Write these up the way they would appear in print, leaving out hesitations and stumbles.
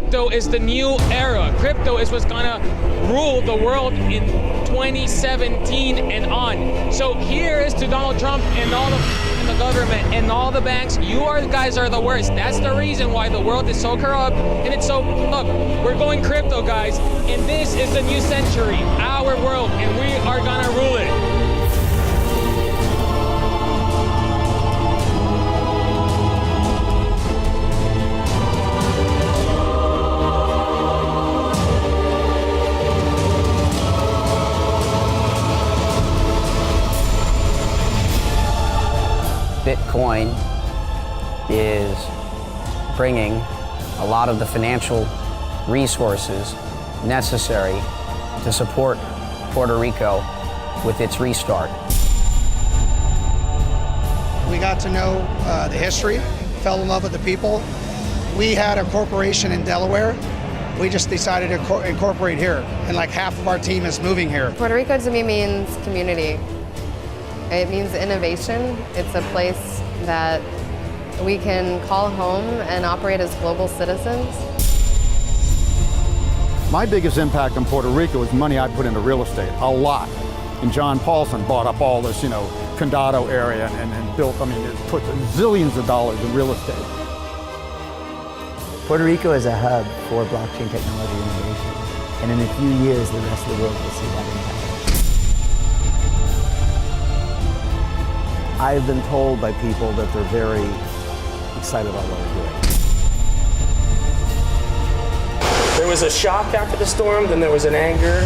crypto is the new era. Crypto is what's gonna rule the world in 2017 and on. So here is to Donald Trump and all the government and all the banks. You guys are the worst. That's the reason why the world is so corrupt and it's so, look, we're going crypto, guys, and this is the new century, our world, and we are gonna rule it. Bitcoin is bringing a lot of the financial resources necessary to support Puerto Rico with its restart. We got to know the history, fell in love with the people. We had a corporation in Delaware. We just decided to incorporate here, and like half of our team is moving here. Puerto Rico to me means community. It means innovation. It's a place that we can call home and operate as global citizens. My biggest impact on Puerto Rico was money I put into real estate, a lot. And John Paulson bought up all this, Condado area and built, it put zillions of dollars in real estate. Puerto Rico is a hub for blockchain technology innovation. And in a few years, the rest of the world will see that impact. I've been told by people that they're very excited about what we're doing. There was a shock after the storm, then there was an anger,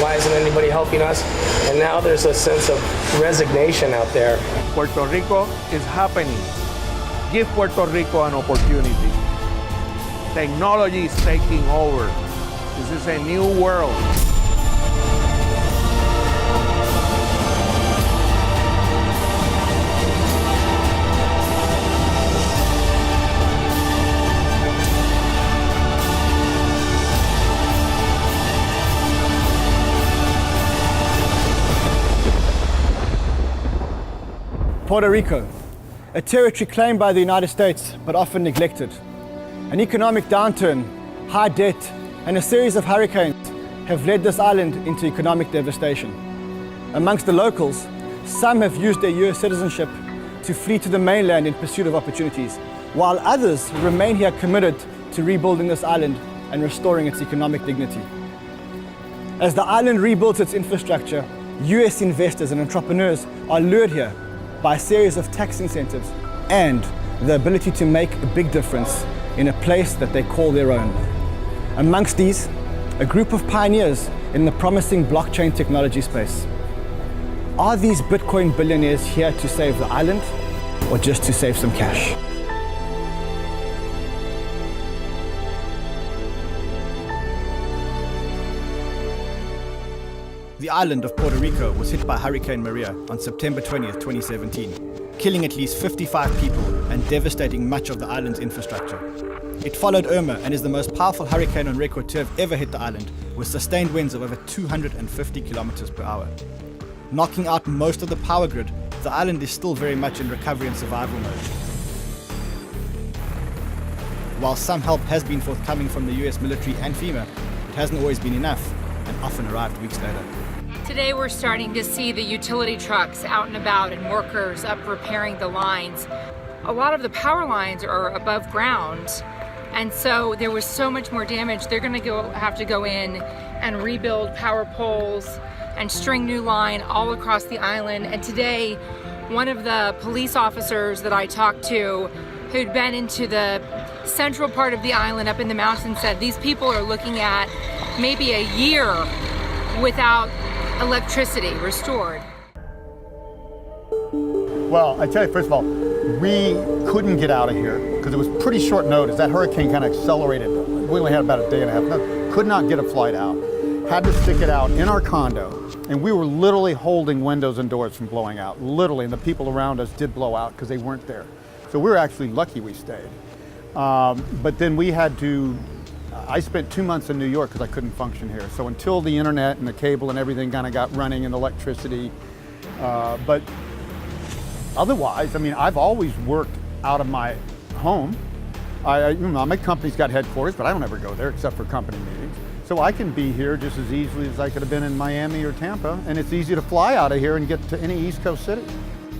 why isn't anybody helping us? And now there's a sense of resignation out there. Puerto Rico is happening. Give Puerto Rico an opportunity. Technology is taking over. This is a new world. Puerto Rico, a territory claimed by the United States but often neglected. An economic downturn, high debt, and a series of hurricanes have led this island into economic devastation. Amongst the locals, some have used their US citizenship to flee to the mainland in pursuit of opportunities, while others remain here committed to rebuilding this island and restoring its economic dignity. As the island rebuilds its infrastructure, US investors and entrepreneurs are lured here by a series of tax incentives and the ability to make a big difference in a place that they call their own. Amongst these, a group of pioneers in the promising blockchain technology space. Are these Bitcoin billionaires here to save the island or just to save some cash? The island of Puerto Rico was hit by Hurricane Maria on September 20th, 2017, killing at least 55 people and devastating much of the island's infrastructure. It followed Irma and is the most powerful hurricane on record to have ever hit the island, with sustained winds of over 250 kilometers per hour. Knocking out most of the power grid, the island is still very much in recovery and survival mode. While some help has been forthcoming from the US military and FEMA, it hasn't always been enough and often arrived weeks later. Today we're starting to see the utility trucks out and about and workers up repairing the lines. A lot of the power lines are above ground, and so there was so much more damage. They're going to have to go in and rebuild power poles and string new line all across the island. And today, one of the police officers that I talked to, who'd been into the central part of the island up in the mountains, said these people are looking at maybe a year without electricity restored. Well, I tell you, first of all, we couldn't get out of here because it was pretty short notice. That hurricane kind of accelerated. We only had about a day and a half. No, could not get a flight out. Had to stick it out in our condo. And we were literally holding windows and doors from blowing out, literally. And the people around us did blow out because they weren't there. So we were actually lucky we stayed. But then we had to, I spent 2 months in New York because I couldn't function here. So until the internet and the cable and everything kind of got running and electricity, but otherwise, I've always worked out of my home. My company's got headquarters, but I don't ever go there except for company meetings. So I can be here just as easily as I could have been in Miami or Tampa, and it's easy to fly out of here and get to any East Coast city.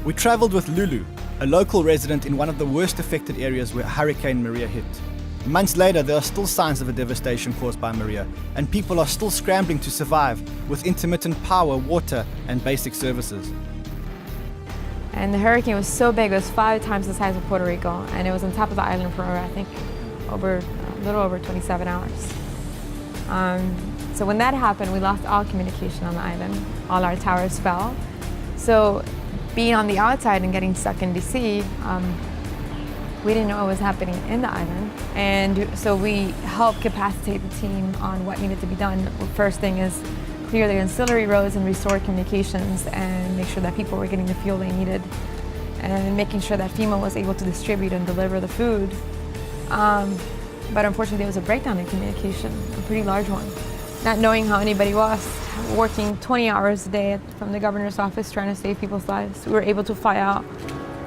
We traveled with Lulu, a local resident in one of the worst affected areas where Hurricane Maria hit. Months later, there are still signs of a devastation caused by Maria, and people are still scrambling to survive with intermittent power, water, and basic services. And the hurricane was so big, it was 5 times the size of Puerto Rico, and it was on top of the island for, I think, a little over 27 hours. So when that happened, we lost all communication on the island. All our towers fell. So being on the outside and getting stuck in DC, we didn't know what was happening in the island. And so we helped capacitate the team on what needed to be done. The first thing is clear the ancillary roads and restore communications and make sure that people were getting the fuel they needed, and making sure that FEMA was able to distribute and deliver the food. But unfortunately, there was a breakdown in communication, a pretty large one. Not knowing how anybody was, working 20 hours a day from the governor's office trying to save people's lives. We were able to fly out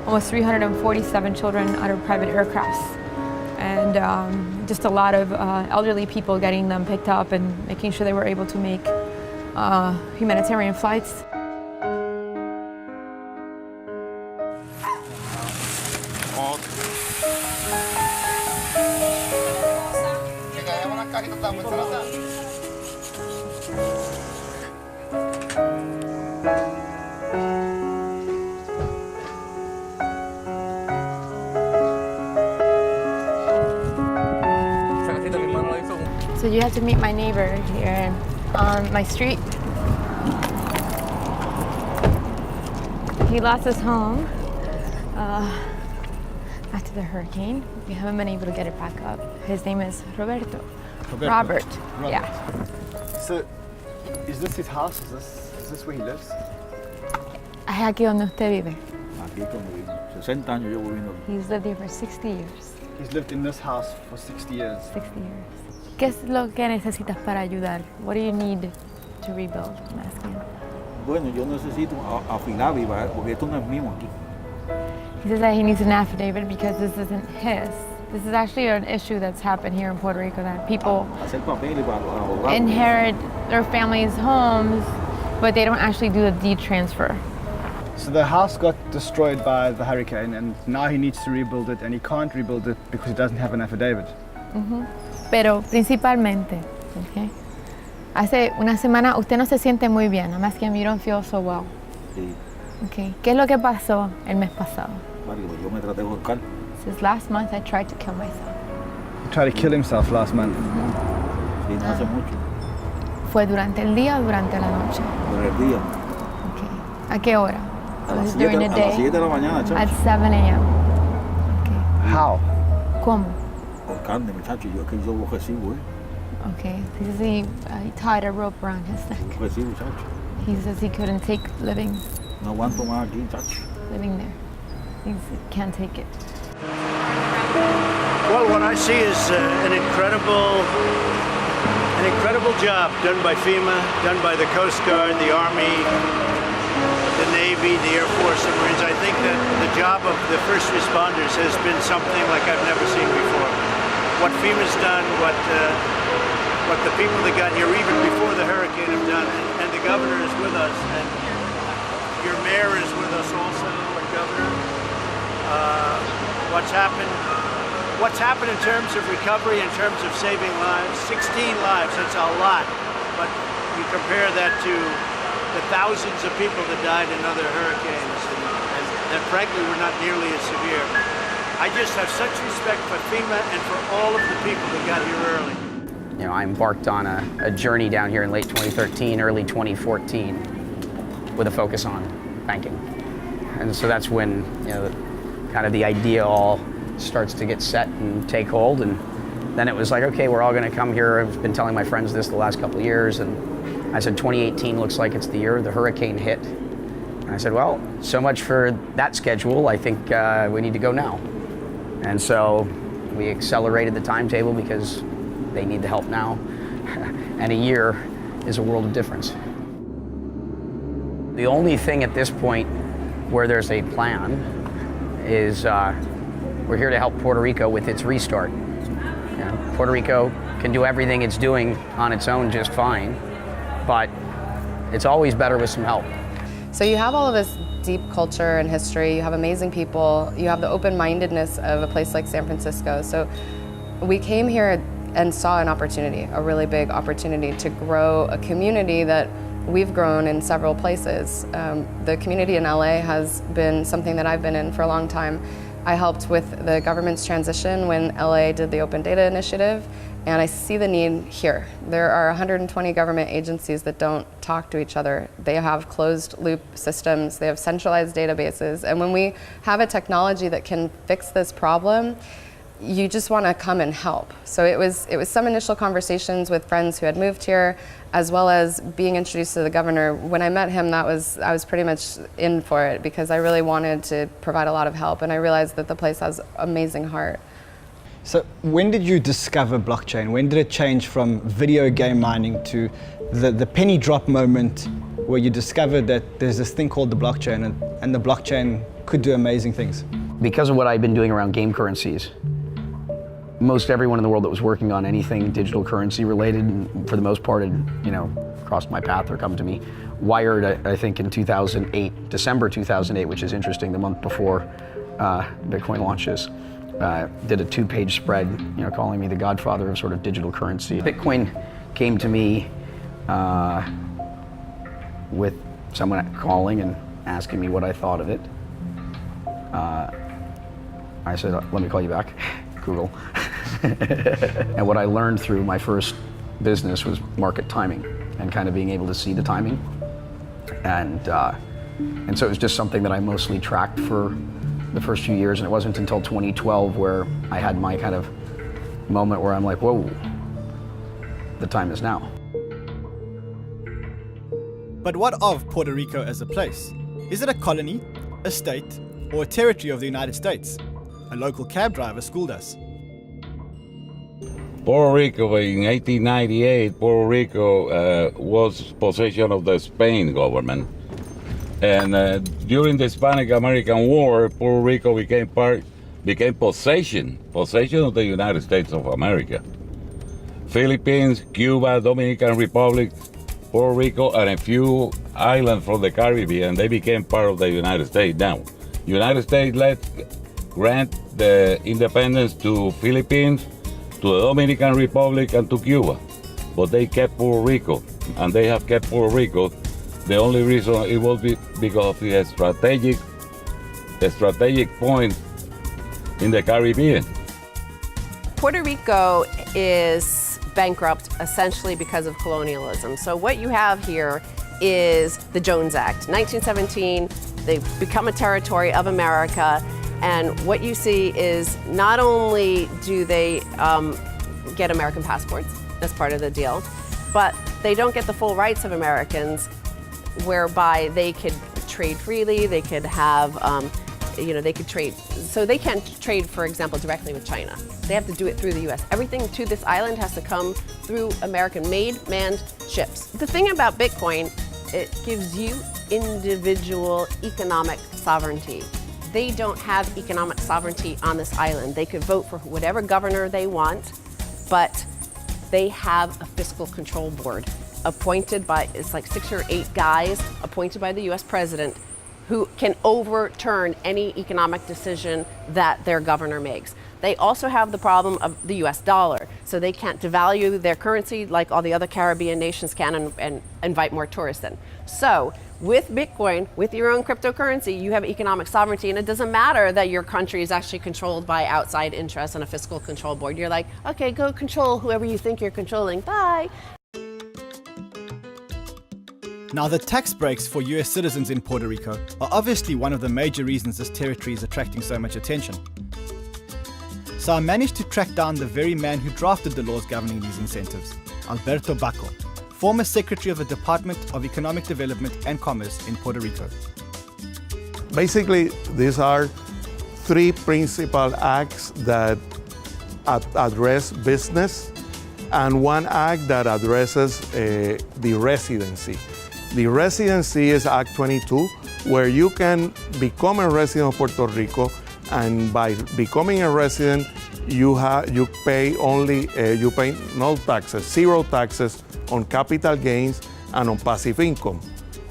almost 347 children out of private aircrafts. And just a lot of elderly people, getting them picked up and making sure they were able to make humanitarian flights. So you have to meet my neighbor here on my street. He lost his home after the hurricane. We haven't been able to get it back up. His name is Roberto. Robert. Yeah. So, is this his house? Is this where he lives? Es aquí donde usted vive. Aquí como vivo. 60 años llevo viviendo. He's lived here for 60 years. He's lived in this house for 60 years. 60 years. ¿Qué es lo que necesitas para ayudar? What do you need to rebuild? I'm asking. Bueno, yo necesito affidavit, porque esto no es mío aquí. He says that he needs an affidavit because this isn't his. This is actually an issue that's happened here in Puerto Rico, that people inherit their families' homes, but they don't actually do the deed transfer. So the house got destroyed by the hurricane, and now he needs to rebuild it, and he can't rebuild it because he doesn't have an affidavit. Pero principalmente, okay, hace una semana usted no se siente muy bien. I'm asking, you don't feel so well. Sí. Okay. ¿Qué es lo que pasó el mes pasado? Yo me traté de ahorcar. Since last month, I tried to kill myself. He tried to kill himself last month. Sí, no hace mucho. ¿Fue durante el día o durante la noche? Durante el día. Okay. ¿A qué hora? A las 7 de la mañana, chacho. At 7 a.m. Okay. How? ¿Cómo? Ahorcarme, muchacho. Yo es que yo lo recibo, Okay. He says he tied a rope around his neck. Lo recibo, chacho. He says he couldn't take living. No aguanto más aquí, chacho. Living there. He can't take it. Well, what I see is an incredible job done by FEMA, done by the Coast Guard, the Army, the Navy, the Air Force, and Marines. I think that the job of the first responders has been something like I've never seen before. What FEMA's done, what the people that got here even before the hurricane have done, and the governor is with us, and your mayor is with us also, and governor. What's happened in terms of recovery, in terms of saving lives, 16 lives, that's a lot. But you compare that to the thousands of people that died in other hurricanes, and frankly were not nearly as severe. I just have such respect for FEMA and for all of the people that got here early. You know, I embarked on a journey down here in late 2013, early 2014, with a focus on banking. And so that's when, you know, kind of the idea all starts to get set and take hold. And then it was like, okay, we're all going to come here. I've been telling my friends this the last couple of years. And I said, 2018 looks like it's the year the hurricane hit. And I said, well, so much for that schedule. I think we need to go now. And so we accelerated the timetable because they need the help now. And a year is a world of difference. The only thing at this point where there's a plan is We're here to help Puerto Rico with its restart. You know, Puerto Rico can do everything it's doing on its own just fine, but it's always better with some help. So you have all of this deep culture and history, you have amazing people, you have the open-mindedness of a place like San Francisco. So we came here and saw an opportunity, a really big opportunity to grow a community that we've grown in several places. The community in LA has been something that I've been in for a long time. I helped with the government's transition when LA did the Open Data Initiative, and I see the need here. There are 120 government agencies that don't talk to each other. They have closed loop systems, they have centralized databases, and when we have a technology that can fix this problem, you just want to come and help. So it was some initial conversations with friends who had moved here, as well as being introduced to the governor. When I met him, I was pretty much in for it because I really wanted to provide a lot of help, and I realized that the place has amazing heart. So when did you discover blockchain? When did it change from video game mining to the penny drop moment where you discovered that there's this thing called the blockchain and the blockchain could do amazing things? Because of what I've been doing around game currencies, most everyone in the world that was working on anything digital currency related, and for the most part, had, crossed my path or come to me. Wired, I think in 2008, December 2008, which is interesting, the month before Bitcoin launches, did a 2-page spread, calling me the godfather of sort of digital currency. Bitcoin came to me with someone calling and asking me what I thought of it. I said, let me call you back, Google. And what I learned through my first business was market timing and kind of being able to see the timing. And so it was just something that I mostly tracked for the first few years, and it wasn't until 2012 where I had my kind of moment where I'm like, whoa, the time is now. But what of Puerto Rico as a place? Is it a colony, a state, or a territory of the United States? A local cab driver schooled us. Puerto Rico, in 1898, Puerto Rico was possession of the Spain government. And during the Hispanic-American War, Puerto Rico became possession of the United States of America. Philippines, Cuba, Dominican Republic, Puerto Rico, and a few islands from the Caribbean, they became part of the United States. Now, United States grant the independence to Philippines, to the Dominican Republic, and to Cuba. But they kept Puerto Rico, and they have kept Puerto Rico. The only reason it will be because of the strategic point in the Caribbean. Puerto Rico is bankrupt essentially because of colonialism. So what you have here is the Jones Act. 1917, they become a territory of America, and what you see is not only do they get American passports, that's part of the deal, but they don't get the full rights of Americans, whereby they could trade freely, they could have, they could trade. So they can't trade, for example, directly with China. They have to do it through the US. Everything to this island has to come through American-made, manned ships. The thing about Bitcoin, it gives you individual economic sovereignty. They don't have economic sovereignty on this island. They could vote for whatever governor they want, but they have a fiscal control board appointed by, it's like 6 or 8 guys appointed by the US president who can overturn any economic decision that their governor makes. They also have the problem of the US dollar, so they can't devalue their currency like all the other Caribbean nations can and invite more tourists in. So with Bitcoin, with your own cryptocurrency, you have economic sovereignty, and it doesn't matter that your country is actually controlled by outside interests and a fiscal control board. You're like, okay, go control whoever you think you're controlling, bye. Now, the tax breaks for US citizens in Puerto Rico are obviously one of the major reasons this territory is attracting so much attention. So I managed to track down the very man who drafted the laws governing these incentives, Alberto Bacco, former Secretary of the Department of Economic Development and Commerce in Puerto Rico. Basically, these are 3 principal acts that address business and 1 act that addresses the residency. The residency is Act 22, where you can become a resident of Puerto Rico and by becoming a resident, you pay no taxes, zero taxes on capital gains and on passive income.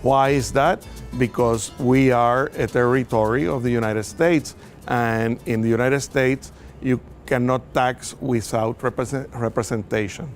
Why is that? Because we are a territory of the United States, and in the United States, you cannot tax without representation.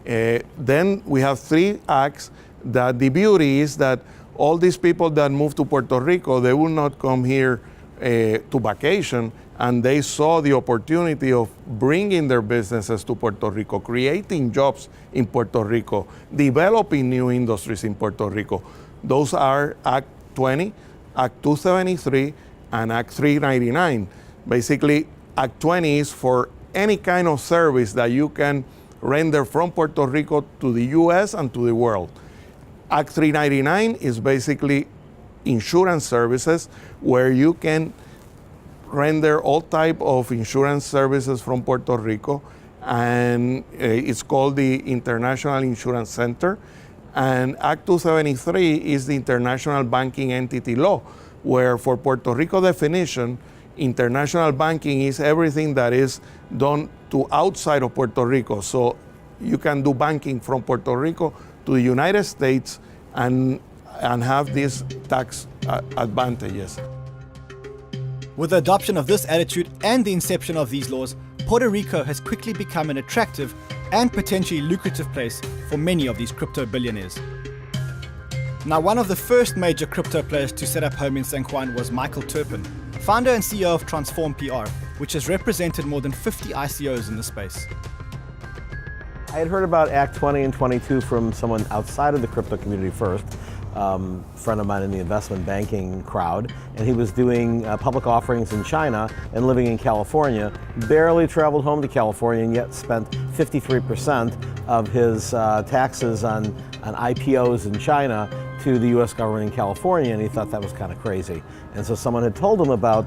Then we have 3 acts that the beauty is that all these people that move to Puerto Rico, they will not come here to vacation, and they saw the opportunity of bringing their businesses to Puerto Rico, creating jobs in Puerto Rico, developing new industries in Puerto Rico. Those are Act 20, Act 273, and Act 399. Basically, Act 20 is for any kind of service that you can render from Puerto Rico to the US and to the world. Act 399 is basically insurance services where you can render all type of insurance services from Puerto Rico, and it's called the International Insurance Center. And Act 273 is the International Banking Entity Law, where for Puerto Rico definition, international banking is everything that is done to outside of Puerto Rico. So you can do banking from Puerto Rico to the United States and have these tax advantages. With the adoption of this attitude and the inception of these laws, Puerto Rico has quickly become an attractive and potentially lucrative place for many of these crypto billionaires. Now, one of the first major crypto players to set up home in San Juan was Michael Turpin, founder and CEO of Transform PR, which has represented more than 50 ICOs in the space. I had heard about Act 20 and 22 from someone outside of the crypto community first, friend of mine in the investment banking crowd, and he was doing public offerings in China and living in California, barely traveled home to California and yet spent 53% of his taxes on IPOs in China to the US government in California, and he thought that was kind of crazy. And so someone had told him about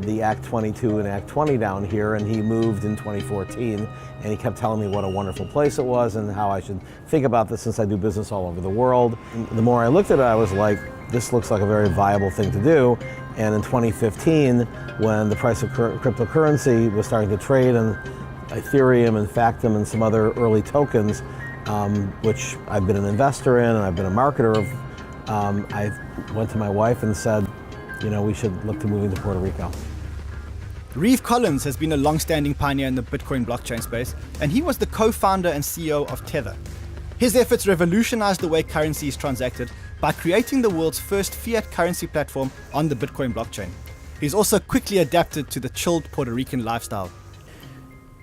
the Act 22 and Act 20 down here, and he moved in 2014, and he kept telling me what a wonderful place it was and how I should think about this since I do business all over the world. And the more I looked at it, I was like, this looks like a very viable thing to do. And in 2015, when the price of cryptocurrency was starting to trade in Ethereum and Factom and some other early tokens, which I've been an investor in and I've been a marketer of, I went to my wife and said, you know, we should look to moving to Puerto Rico. Reeve Collins has been a long-standing pioneer in the Bitcoin blockchain space, and he was the co-founder and CEO of Tether. His efforts revolutionized the way currency is transacted by creating the world's first fiat currency platform on the Bitcoin blockchain. He's also quickly adapted to the chilled Puerto Rican lifestyle.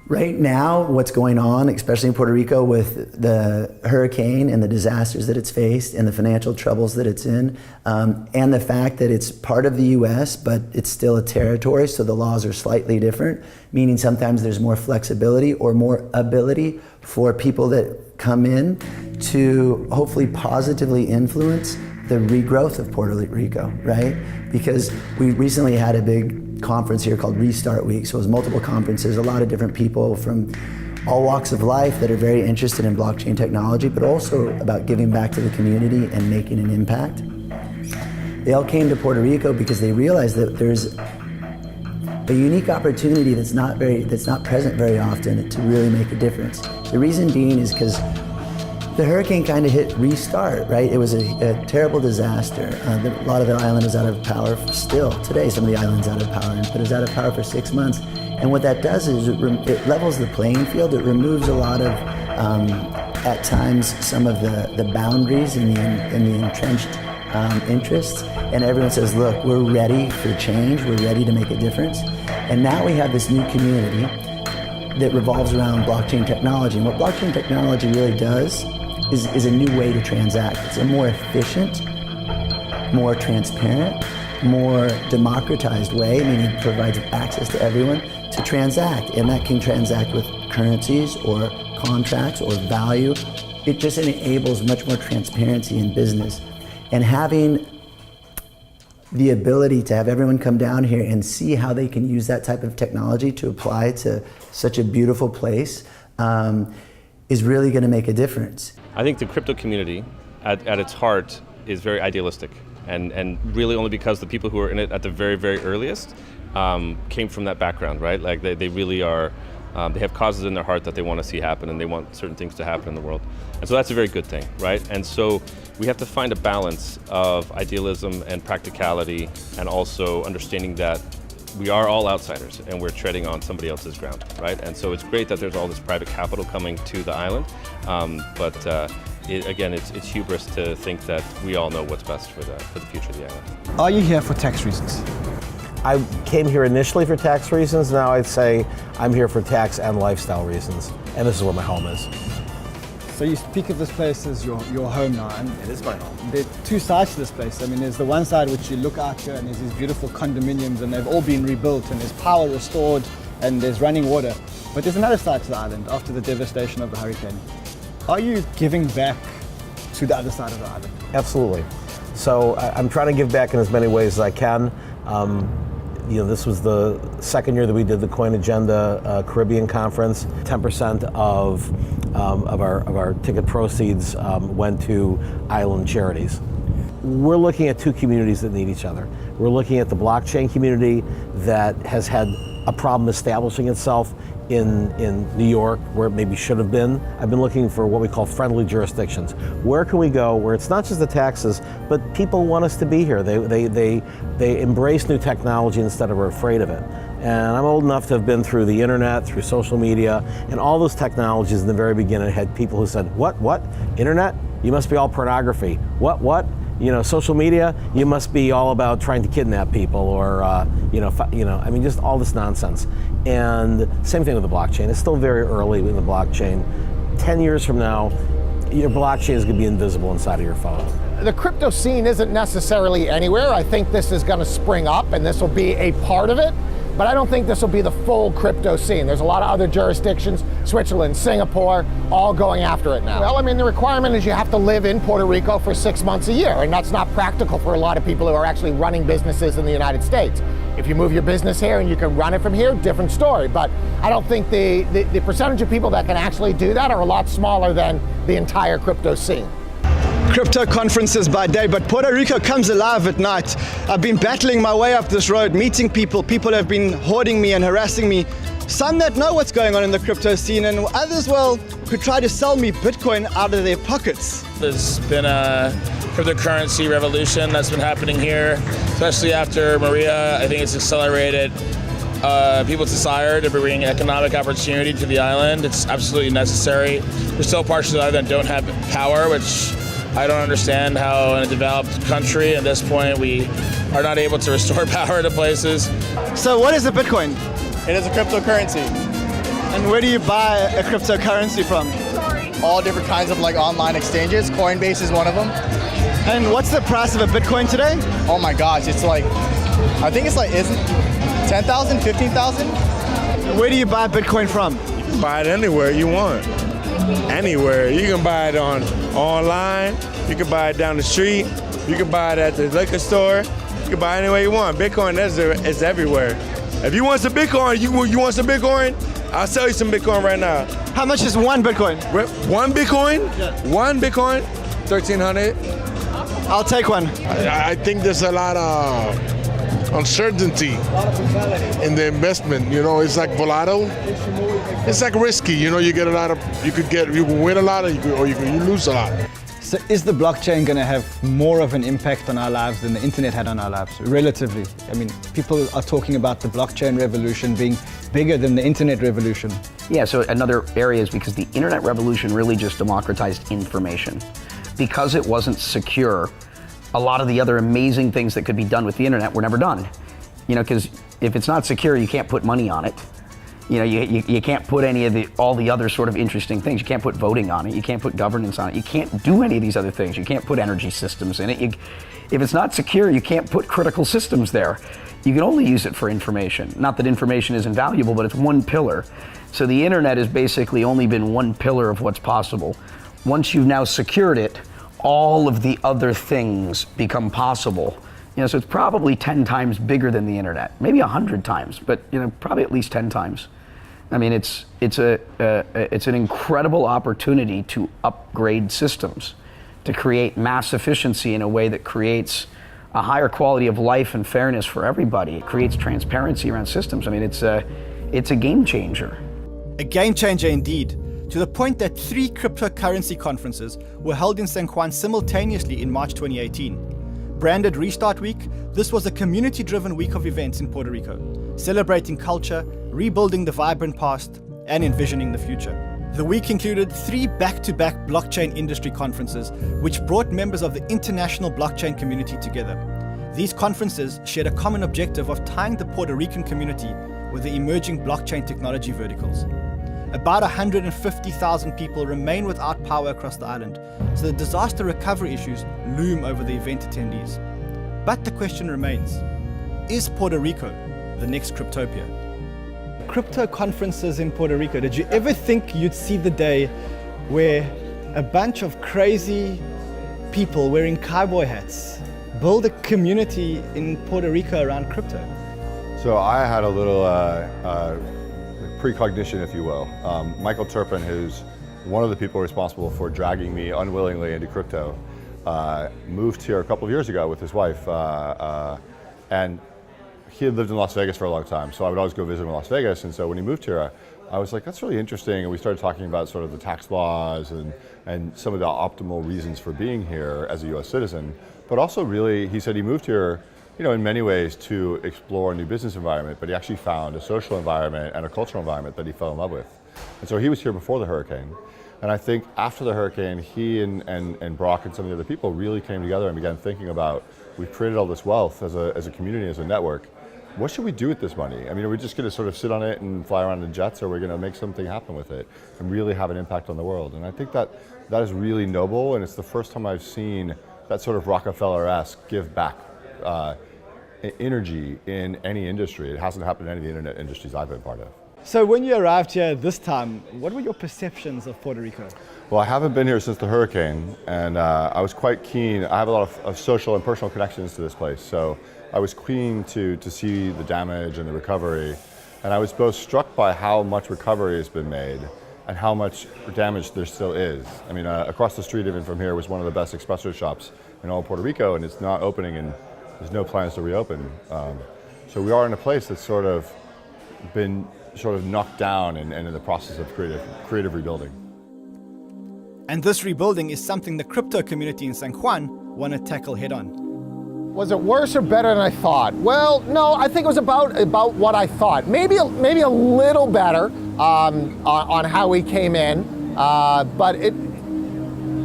Right now, what's going on, especially in Puerto Rico with the hurricane and the disasters that it's faced and the financial troubles that it's in, and the fact that it's part of the US, but it's still a territory, so the laws are slightly different, meaning sometimes there's more flexibility or more ability for people that come in to hopefully positively influence the regrowth of Puerto Rico, right? Because we recently had a big conference here called Restart Week. So it was multiple conferences, a lot of different people from all walks of life that are very interested in blockchain technology, but also about giving back to the community and making an impact. They all came to Puerto Rico because they realized that there's a unique opportunity that's not present very often to really make a difference. The reason being is because the hurricane kind of hit Restart, right? It was a terrible disaster. A lot of the island is out of power still. Today, some of the island's out of power, but it was out of power for 6 months. And what that does is it levels the playing field. It removes a lot of, at times, some of the boundaries and the entrenched interests. And everyone says, look, we're ready for change. We're ready to make a difference. And now we have this new community that revolves around blockchain technology. And what blockchain technology really does is a new way to transact. It's a more efficient, more transparent, more democratized way, meaning it provides access to everyone to transact. And that can transact with currencies or contracts or value. It just enables much more transparency in business. And having the ability to have everyone come down here and see how they can use that type of technology to apply to such a beautiful place is really going to make a difference. I think the crypto community at its heart is very idealistic, and really only because the people who are in it at the very, very earliest came from that background, right? Like they really are, they have causes in their heart that they want to see happen, and they want certain things to happen in the world. And so that's a very good thing, right? And so we have to find a balance of idealism and practicality, and also understanding that we are all outsiders and we're treading on somebody else's ground, right? And so it's great that there's all this private capital coming to the island, but again, it's hubris to think that we all know what's best for the future of the island. Are you here for tax reasons? I came here initially for tax reasons. Now I'd say I'm here for tax and lifestyle reasons, and this is where my home is. So you speak of this place as your home now, and it is my home. There are two sides to this place. I mean, there's the one side which you look out here and there's these beautiful condominiums and they've all been rebuilt and there's power restored and there's running water. But there's another side to the island after the devastation of the hurricane. Are you giving back to the other side of the island? Absolutely. So I'm trying to give back in as many ways as I can. This was the second year that we did the Coin Agenda Caribbean Conference. 10% of our ticket proceeds went to island charities. We're looking at two communities that need each other. We're looking at the blockchain community that has had a problem establishing itself in New York, where it maybe should have been. I've been looking for what we call friendly jurisdictions. Where can we go where it's not just the taxes, but people want us to be here? They embrace new technology instead of are afraid of it. And I'm old enough to have been through the internet, through social media, and all those technologies in the very beginning had people who said, what? Internet? You must be all pornography. What? Social media, you must be all about trying to kidnap people or, just all this nonsense. And same thing with the blockchain. It's still very early in the blockchain. 10 years from now, your blockchain is going to be invisible inside of your phone. The crypto scene isn't necessarily anywhere. I think this is going to spring up and this will be a part of it. But I don't think this will be the full crypto scene. There's a lot of other jurisdictions, Switzerland, Singapore, all going after it now. Well, I mean, the requirement is you have to live in Puerto Rico for 6 months a year, and that's not practical for a lot of people who are actually running businesses in the United States. If you move your business here and you can run it from here, different story. But I don't think the percentage of people that can actually do that are a lot smaller than the entire crypto scene. Crypto conferences by day, but Puerto Rico comes alive at night. I've been battling my way up this road, meeting people have been hoarding me and harassing me. Some that know what's going on in the crypto scene, and others, who try to sell me Bitcoin out of their pockets. There's been a cryptocurrency revolution that's been happening here, especially after Maria. I think it's accelerated people's desire to bring economic opportunity to the island. It's absolutely necessary. There's still parts of the island that don't have power, which I don't understand how in a developed country at this point we are not able to restore power to places. So what is a Bitcoin? It is a cryptocurrency. And where do you buy a cryptocurrency from? All different kinds of online exchanges. Coinbase is one of them. And what's the price of a Bitcoin today? Oh my gosh, it's I think it's isn't 10,000, 15,000? Where do you buy Bitcoin from? You can buy it anywhere you want. Anywhere. You can buy it online, you can buy it down the street, you can buy it at the liquor store, you can buy it anywhere you want. Bitcoin is everywhere. If you want some Bitcoin, you want some Bitcoin? I'll sell you some Bitcoin right now. How much is one Bitcoin? One Bitcoin? Yeah. One Bitcoin? 1,300. I'll take one. I think there's a lot of uncertainty in the investment. It's like volatile. It's like risky. You get a lot of, you can win a lot or you lose a lot. So is the blockchain going to have more of an impact on our lives than the internet had on our lives, relatively? I mean, people are talking about the blockchain revolution being bigger than the internet revolution. Yeah, so another area is because the internet revolution really just democratized information. Because it wasn't secure, a lot of the other amazing things that could be done with the internet were never done. Because if it's not secure, you can't put money on it. You can't put all the other sort of interesting things. You can't put voting on it. You can't put governance on it. You can't do any of these other things. You can't put energy systems in it. If it's not secure, you can't put critical systems there. You can only use it for information. Not that information isn't valuable, but it's one pillar. So the internet has basically only been one pillar of what's possible. Once you've now secured it, all of the other things become possible. So it's probably 10 times bigger than the internet, maybe 100 times, but probably at least 10 times. I mean, it's an incredible opportunity to upgrade systems, to create mass efficiency in a way that creates a higher quality of life and fairness for everybody. It creates transparency around systems. I mean, it's a game changer. A game changer indeed, to the point that 3 cryptocurrency conferences were held in San Juan simultaneously in March 2018. Branded Restart Week, this was a community-driven week of events in Puerto Rico, celebrating culture, rebuilding the vibrant past, and envisioning the future. The week included 3 back-to-back blockchain industry conferences, which brought members of the international blockchain community together. These conferences shared a common objective of tying the Puerto Rican community with the emerging blockchain technology verticals. About 150,000 people remain without power across the island, so the disaster recovery issues loom over the event attendees. But the question remains, is Puerto Rico the next Cryptopia? Crypto conferences in Puerto Rico, did you ever think you'd see the day where a bunch of crazy people wearing cowboy hats build a community in Puerto Rico around crypto? So I had a little precognition, if you will. Michael Turpin, who's one of the people responsible for dragging me unwillingly into crypto, moved here a couple of years ago with his wife, and he had lived in Las Vegas for a long time, so I would always go visit him in Las Vegas. And so when he moved here, I was like, that's really interesting. And we started talking about sort of the tax laws and some of the optimal reasons for being here as a US citizen. But also really, he said he moved here, you know, in many ways to explore a new business environment, but he actually found a social environment and a cultural environment that he fell in love with. And so he was here before the hurricane. And I think after the hurricane, he and Brock and some of the other people really came together and began thinking about, we've created all this wealth as a community, as a network. What should we do with this money? I mean, are we just going to sort of sit on it and fly around in jets, or are we going to make something happen with it and really have an impact on the world? And I think that is really noble, and it's the first time I've seen that sort of Rockefeller-esque give back energy in any industry. It hasn't happened in any of the internet industries I've been part of. So when you arrived here this time, what were your perceptions of Puerto Rico? Well, I haven't been here since the hurricane, and I was quite keen. I have a lot of social and personal connections to this place, so I was keen to see the damage and the recovery. And I was both struck by how much recovery has been made and how much damage there still is. I mean, across the street even from here was one of the best espresso shops in all of Puerto Rico, and it's not opening, and there's no plans to reopen. So we are in a place that's sort of been knocked down and in the process of creative rebuilding. And this rebuilding is something the crypto community in San Juan want to tackle head on. Was it worse or better than I thought? Well, no, I think it was about what I thought. Maybe a little better on how we came in, but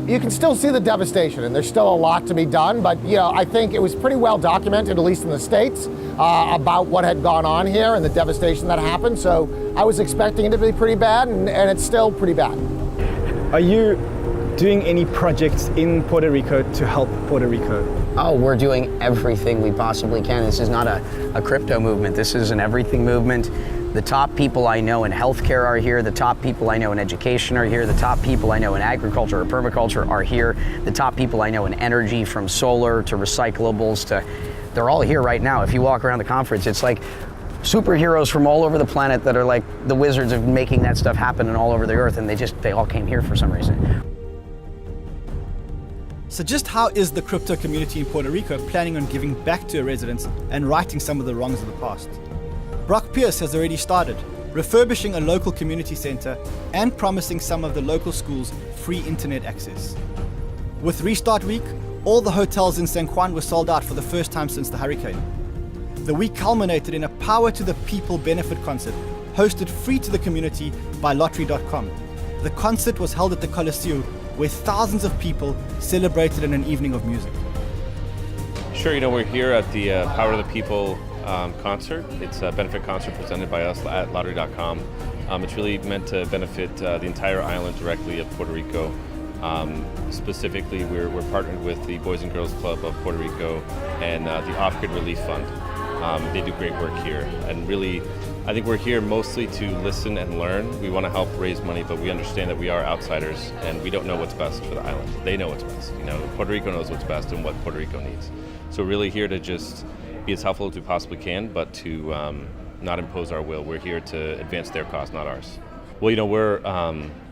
you can still see the devastation, and there's still a lot to be done. But you know, I think it was pretty well documented, at least in the States, about what had gone on here and the devastation that happened. So I was expecting it to be pretty bad, and it's still pretty bad. Are you doing any projects in Puerto Rico to help Puerto Rico? Oh, we're doing everything we possibly can. This is not a crypto movement. This is an everything movement. The top people I know in healthcare are here. The top people I know in education are here. The top people I know in agriculture or permaculture are here. The top people I know in energy, from solar to recyclables they're all here right now. If you walk around the conference, it's like superheroes from all over the planet that are like the wizards of making that stuff happen and all over the earth, and they all came here for some reason. So just how is the crypto community in Puerto Rico planning on giving back to residents and righting some of the wrongs of the past? Brock Pierce has already started, refurbishing a local community center and promising some of the local schools free internet access. With Restart Week, all the hotels in San Juan were sold out for the first time since the hurricane. The week culminated in a Power to the People benefit concert, hosted free to the community by Lottery.com. The concert was held at the Coliseo, where thousands of people celebrated in an evening of music. Sure, you know, we're here at the Power to the People concert. It's a benefit concert presented by us at Lottery.com. It's really meant to benefit the entire island directly of Puerto Rico. Specifically, we're partnered with the Boys and Girls Club of Puerto Rico and the Off-Grid Relief Fund. They do great work here, and really, I think we're here mostly to listen and learn. We want to help raise money, but we understand that we are outsiders and we don't know what's best for the island. They know what's best. You know, Puerto Rico knows what's best and what Puerto Rico needs. So really here to just be as helpful as we possibly can, but to not impose our will. We're here to advance their cause, not ours. Well, you know, we're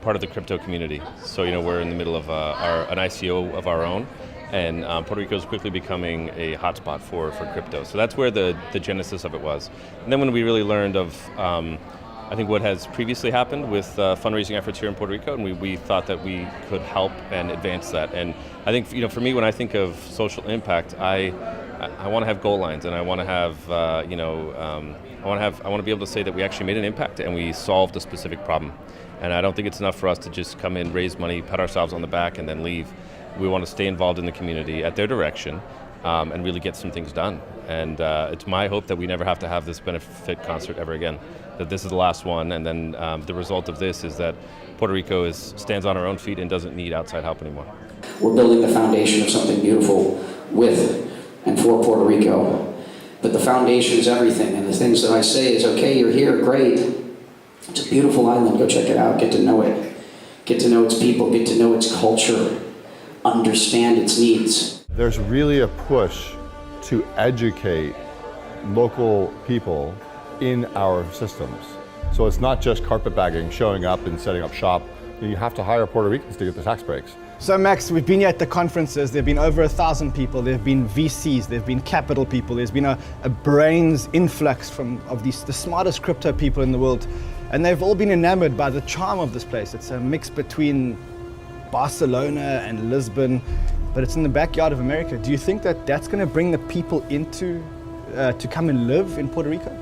part of the crypto community. So, you know, we're in the middle of an ICO of our own. And Puerto Rico is quickly becoming a hotspot for crypto. So that's where the genesis of it was. And then when we really learned of, I think what has previously happened with fundraising efforts here in Puerto Rico, and we thought that we could help and advance that. And I think, for me, when I think of social impact, I want to have goal lines, and I want to have, I want to be able to say that we actually made an impact and we solved a specific problem. And I don't think it's enough for us to just come in, raise money, pat ourselves on the back, and then leave. We want to stay involved in the community at their direction and really get some things done. And it's my hope that we never have to have this benefit concert ever again, that this is the last one, and then the result of this is that Puerto Rico stands on our own feet and doesn't need outside help anymore. We're building the foundation of something beautiful with and for Puerto Rico. But the foundation is everything, and the things that I say is, okay, you're here, great. It's a beautiful island, go check it out, get to know it. Get to know its people, get to know its culture, understand its needs. There's really a push to educate local people in our systems. So it's not just carpetbagging, showing up and setting up shop. You have to hire Puerto Ricans to get the tax breaks. So Max, we've been here at the conferences, there have been over 1,000 people, there have been VCs, there have been capital people, there's been a brains influx of the smartest crypto people in the world, and they've all been enamored by the charm of this place. It's a mix between Barcelona and Lisbon, but it's in the backyard of America. Do you think that that's going to bring the people into, to come and live in Puerto Rico?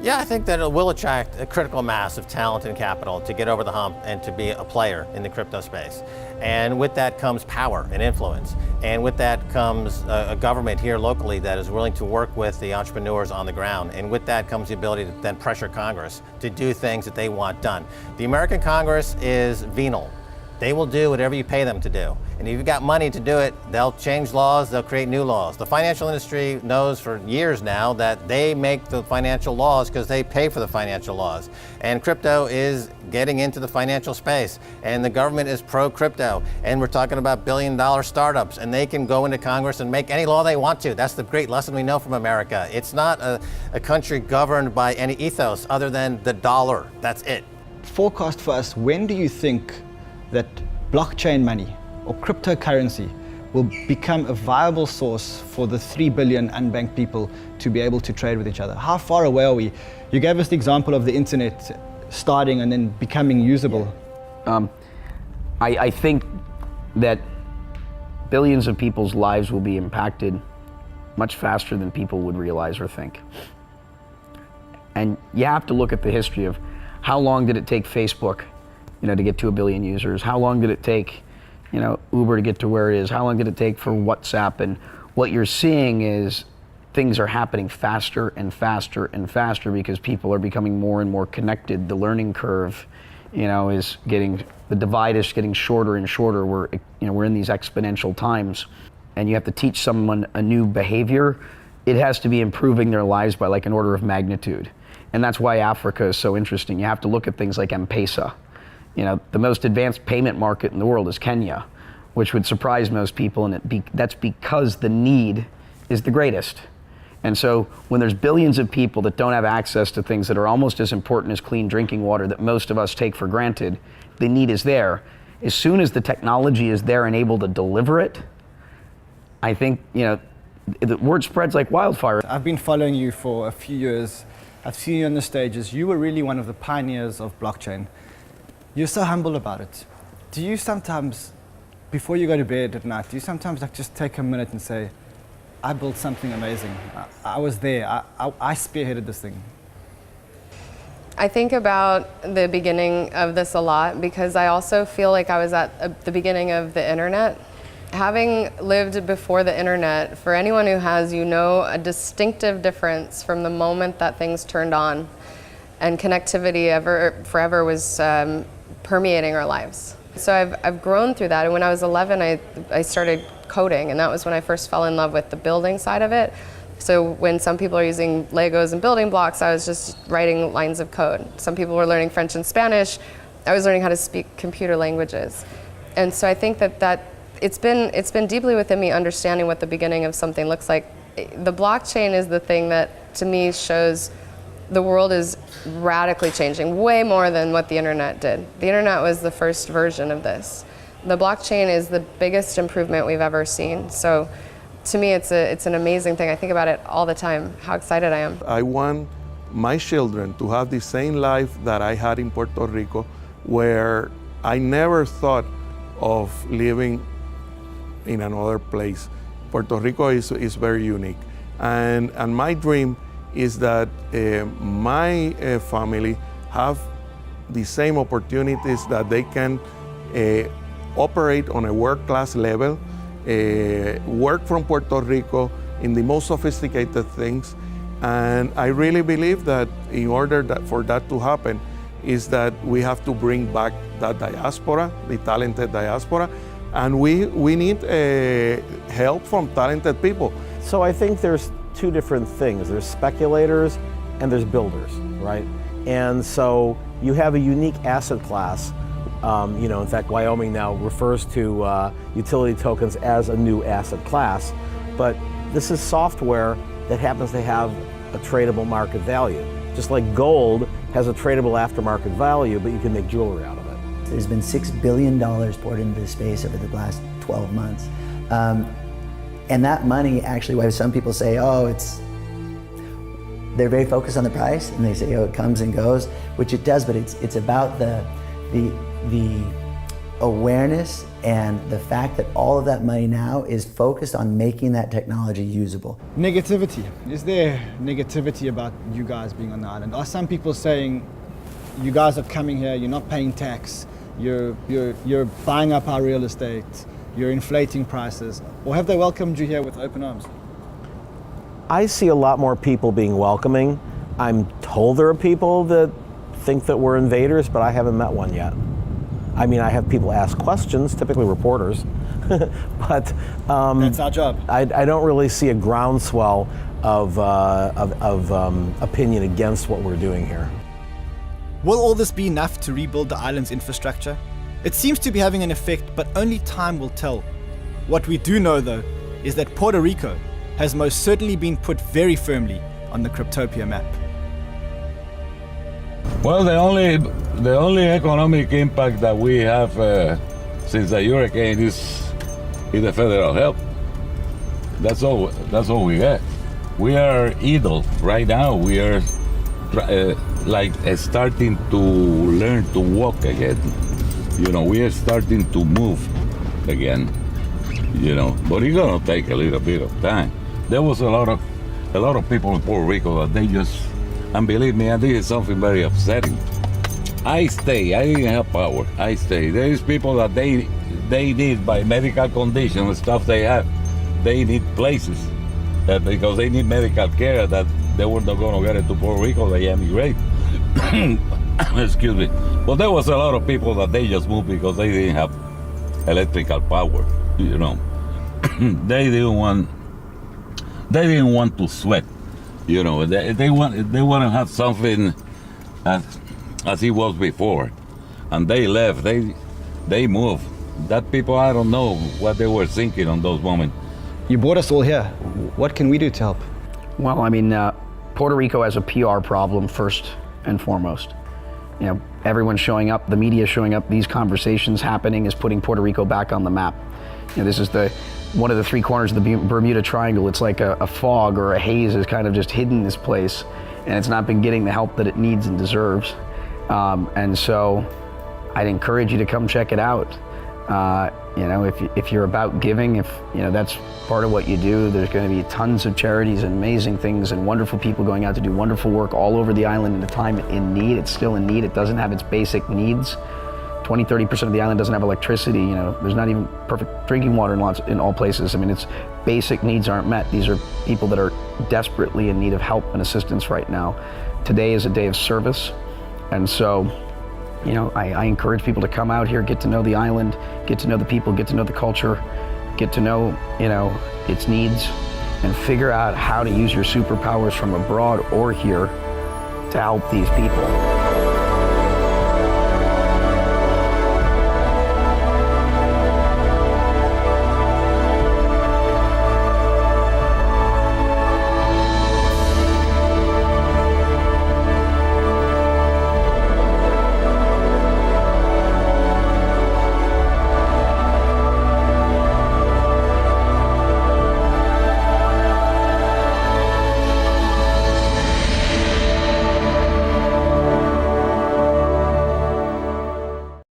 Yeah, I think that it will attract a critical mass of talent and capital to get over the hump and to be a player in the crypto space. And with that comes power and influence. And with that comes a government here locally that is willing to work with the entrepreneurs on the ground. And with that comes the ability to then pressure Congress to do things that they want done. The American Congress is venal. They will do whatever you pay them to do. And if you've got money to do it, they'll change laws, they'll create new laws. The financial industry knows for years now that they make the financial laws because they pay for the financial laws. And crypto is getting into the financial space. And the government is pro-crypto. And we're talking about billion-dollar startups. And they can go into Congress and make any law they want to. That's the great lesson we know from America. It's not a country governed by any ethos other than the dollar. That's it. Forecast for us, when do you think that blockchain money or cryptocurrency will become a viable source for the 3 billion unbanked people to be able to trade with each other? How far away are we? You gave us the example of the internet starting and then becoming usable. I think that billions of people's lives will be impacted much faster than people would realize or think. And you have to look at the history of how long did it take Facebook to get to 1 billion users? How long did it take, Uber to get to where it is? How long did it take for WhatsApp? And what you're seeing is things are happening faster and faster and faster because people are becoming more and more connected. The learning curve, is getting, the divide is getting shorter and shorter. We're in these exponential times, and you have to teach someone a new behavior. It has to be improving their lives by like an order of magnitude. And that's why Africa is so interesting. You have to look at things like M-Pesa. The most advanced payment market in the world is Kenya, which would surprise most people, and that's because the need is the greatest. And so when there's billions of people that don't have access to things that are almost as important as clean drinking water that most of us take for granted, the need is there. As soon as the technology is there and able to deliver it, I think, the word spreads like wildfire. I've been following you for a few years. I've seen you on the stages. You were really one of the pioneers of blockchain. You're so humble about it. Do you sometimes, before you go to bed at night, do you sometimes just take a minute and say, I built something amazing. I was there. I spearheaded this thing. I think about the beginning of this a lot because I also feel like I was at the beginning of the internet. Having lived before the internet, for anyone who has, a distinctive difference from the moment that things turned on, and connectivity forever was permeating our lives. So I've grown through that, and when I was 11, I started coding, and that was when I first fell in love with the building side of it. So when some people are using Legos and building blocks, I was just writing lines of code. Some people were learning French and Spanish. I was learning how to speak computer languages. And so I think that it's been deeply within me understanding what the beginning of something looks like. The blockchain is the thing that, to me, shows the world is radically changing, way more than what the internet did. The internet was the first version of this. The blockchain is the biggest improvement we've ever seen. So to me, it's an amazing thing. I think about it all the time, how excited I am. I want my children to have the same life that I had in Puerto Rico, where I never thought of living in another place. Puerto Rico is very unique. And my dream is that my family have the same opportunities, that they can operate on a world-class level, work from Puerto Rico in the most sophisticated things. And I really believe that in order for that to happen, is that we have to bring back that diaspora, the talented diaspora, and we need help from talented people. So I think there's two different things. There's speculators and there's builders, right? And so you have a unique asset class. In fact, Wyoming now refers to utility tokens as a new asset class, but this is software that happens to have a tradable market value. Just like gold has a tradable aftermarket value, but you can make jewelry out of it. There's been $6 billion poured into this space over the last 12 months. And that money actually, why some people say, they're very focused on the price, and they say, it comes and goes, which it does, but it's about the awareness and the fact that all of that money now is focused on making that technology usable. Negativity. Is there negativity about you guys being on the island? Are some people saying, you guys are coming here, you're not paying tax, you're buying up our real estate, you're inflating prices, or have they welcomed you here with open arms? I see a lot more people being welcoming. I'm told there are people that think that we're invaders, but I haven't met one yet. I mean, I have people ask questions, typically reporters, but that's our job. I don't really see a groundswell of opinion against what we're doing here. Will all this be enough to rebuild the island's infrastructure? It seems to be having an effect, but only time will tell. What we do know, though, is that Puerto Rico has most certainly been put very firmly on the Cryptopia map. Well, the only economic impact that we have since the hurricane is the federal help. That's all we get. We are idle right now. We are starting to learn to walk again. We are starting to move again. But it's gonna take a little bit of time. There was a lot of people in Puerto Rico that they just. And believe me, and this is something very upsetting. I didn't have power. I stay. There is people that they need, by medical condition and stuff they have, they need places because they need medical care that they were not going to get it to Puerto Rico, they emigrate. Excuse me. But there was a lot of people that they just moved because they didn't have electrical power, They didn't want to sweat. They want to have something as it was before, and they left. They moved. That people, I don't know what they were thinking on those moments. You brought us all here. What can we do to help? Well, Puerto Rico has a PR problem first and foremost. Everyone's showing up, the media showing up, these conversations happening is putting Puerto Rico back on the map. This is one of the three corners of the Bermuda Triangle. It's like a fog or a haze has kind of just hidden this place, and it's not been getting the help that it needs and deserves. And so I'd encourage you to come check it out. If you're about giving, if that's part of what you do, there's going to be tons of charities and amazing things and wonderful people going out to do wonderful work all over the island in a time in need. It's still in need. It doesn't have its basic needs. 20-30% of the island doesn't have electricity. There's not even perfect drinking water in all places. Its basic needs aren't met. These are people that are desperately in need of help and assistance right now. Today is a day of service, and so I encourage people to come out here, get to know the island, get to know the people, get to know the culture, get to know its needs, and figure out how to use your superpowers from abroad or here to help these people.